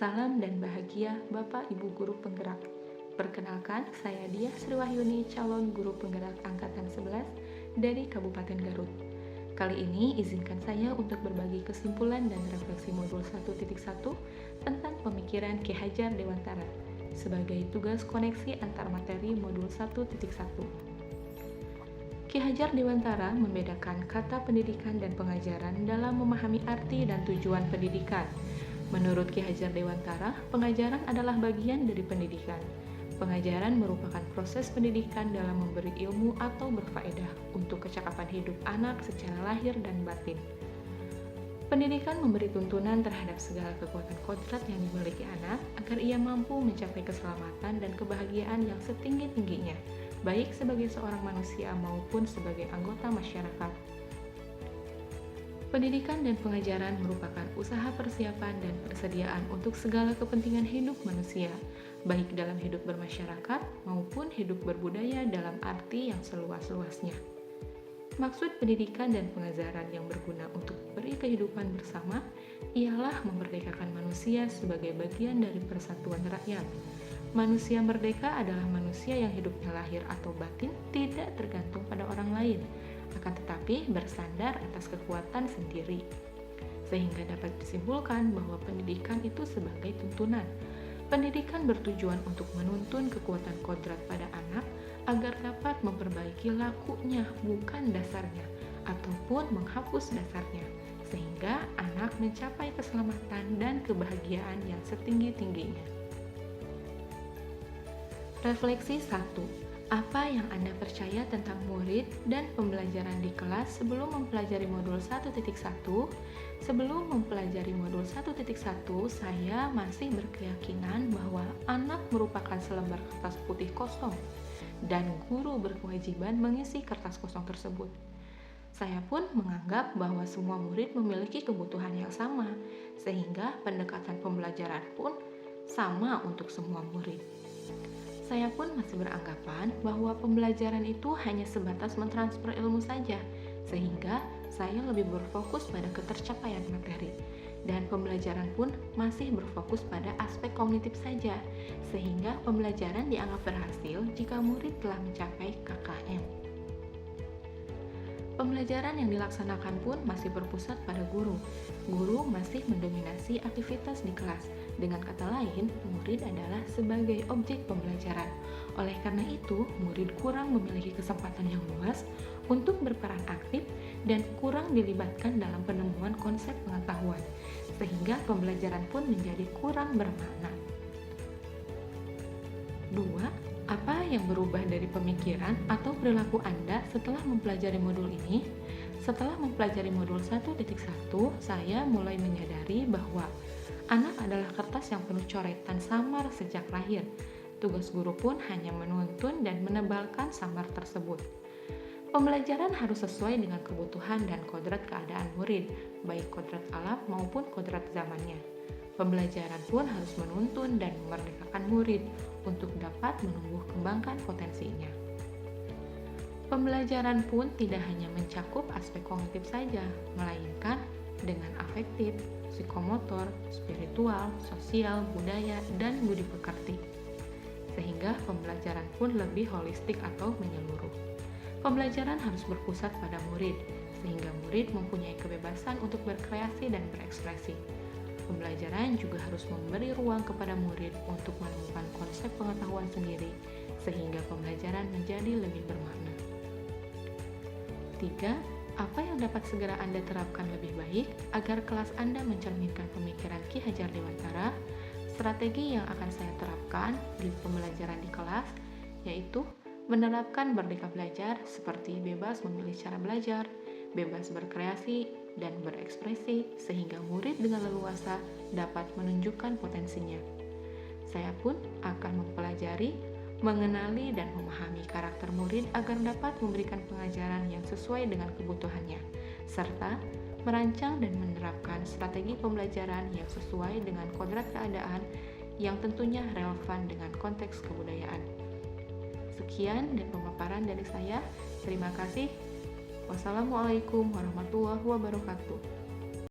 Salam dan bahagia Bapak Ibu Guru Penggerak. Perkenalkan, saya Diah Sriwahyuni, calon guru penggerak Angkatan 11 dari Kabupaten Garut. Kali ini izinkan saya untuk berbagi kesimpulan dan refleksi modul 1.1 tentang pemikiran Ki Hajar Dewantara sebagai tugas koneksi antar materi modul 1.1. Ki Hajar Dewantara membedakan kata pendidikan dan pengajaran dalam memahami arti dan tujuan pendidikan. Menurut Ki Hajar Dewantara, pengajaran adalah bagian dari pendidikan. Pengajaran merupakan proses pendidikan dalam memberi ilmu atau berfaedah untuk kecakapan hidup anak secara lahir dan batin. Pendidikan memberi tuntunan terhadap segala kekuatan kodrat yang dimiliki anak agar ia mampu mencapai keselamatan dan kebahagiaan yang setinggi-tingginya, baik sebagai seorang manusia maupun sebagai anggota masyarakat. Pendidikan dan pengajaran merupakan usaha persiapan dan persediaan untuk segala kepentingan hidup manusia, baik dalam hidup bermasyarakat maupun hidup berbudaya dalam arti yang seluas-luasnya. Maksud pendidikan dan pengajaran yang berguna untuk beri kehidupan bersama ialah memerdekakan manusia sebagai bagian dari persatuan rakyat. Manusia merdeka adalah manusia yang hidupnya lahir atau batin tidak tergantung pada orang lain, akan tetapi bersandar atas kekuatan sendiri. Sehingga dapat disimpulkan bahwa pendidikan itu sebagai tuntunan. Pendidikan bertujuan untuk menuntun kekuatan kodrat pada anak agar dapat memperbaiki lakunya, bukan dasarnya, ataupun menghapus dasarnya, sehingga anak mencapai keselamatan dan kebahagiaan yang setinggi-tingginya. Refleksi 1. Apa yang Anda percaya tentang murid dan pembelajaran di kelas sebelum mempelajari modul 1.1? Sebelum mempelajari modul 1.1, saya masih berkeyakinan bahwa anak merupakan selembar kertas putih kosong dan guru berkewajiban mengisi kertas kosong tersebut. Saya pun menganggap bahwa semua murid memiliki kebutuhan yang sama, sehingga pendekatan pembelajaran pun sama untuk semua murid. Saya pun masih beranggapan bahwa pembelajaran itu hanya sebatas mentransfer ilmu saja, sehingga saya lebih berfokus pada ketercapaian materi. Dan pembelajaran pun masih berfokus pada aspek kognitif saja, sehingga pembelajaran dianggap berhasil jika murid telah mencapai KKM. Pembelajaran yang dilaksanakan pun masih berpusat pada guru. Guru masih mendominasi aktivitas di kelas. Dengan kata lain, murid adalah sebagai objek pembelajaran. Oleh karena itu, murid kurang memiliki kesempatan yang luas untuk berperan aktif dan kurang dilibatkan dalam penemuan konsep pengetahuan, sehingga pembelajaran pun menjadi kurang bermakna. 2. Apa yang berubah dari pemikiran atau perilaku Anda setelah mempelajari modul ini? Setelah mempelajari modul 1.1, saya mulai menyadari bahwa anak adalah kertas yang penuh coretan samar sejak lahir. Tugas guru pun hanya menuntun dan menebalkan samar tersebut. Pembelajaran harus sesuai dengan kebutuhan dan kodrat keadaan murid, baik kodrat alam maupun kodrat zamannya. Pembelajaran pun harus menuntun dan memerdekakan murid untuk dapat menumbuh kembangkan potensinya. Pembelajaran pun tidak hanya mencakup aspek kognitif saja, melainkan dengan afektif, psikomotor, spiritual, sosial, budaya, dan budi pekerti. Sehingga pembelajaran pun lebih holistik atau menyeluruh. Pembelajaran harus berpusat pada murid, sehingga murid mempunyai kebebasan untuk berkreasi dan berekspresi. Pembelajaran juga harus memberi ruang kepada murid untuk menemukan konsep pengetahuan sendiri, sehingga pembelajaran menjadi lebih bermakna. 3. Apa yang dapat segera Anda terapkan lebih baik agar kelas Anda mencerminkan pemikiran Ki Hajar Dewantara? Strategi yang akan saya terapkan di pembelajaran di kelas yaitu menerapkan merdeka belajar seperti bebas memilih cara belajar, bebas berkreasi dan berekspresi sehingga murid dengan leluasa dapat menunjukkan potensinya. Saya pun akan mempelajari, mengenali dan memahami karakter murid agar dapat memberikan pengajaran yang sesuai dengan kebutuhannya, serta merancang dan menerapkan strategi pembelajaran yang sesuai dengan kodrat keadaan yang tentunya relevan dengan konteks kebudayaan. Sekian dan pemaparan dari saya. Terima kasih. Wassalamualaikum warahmatullahi wabarakatuh.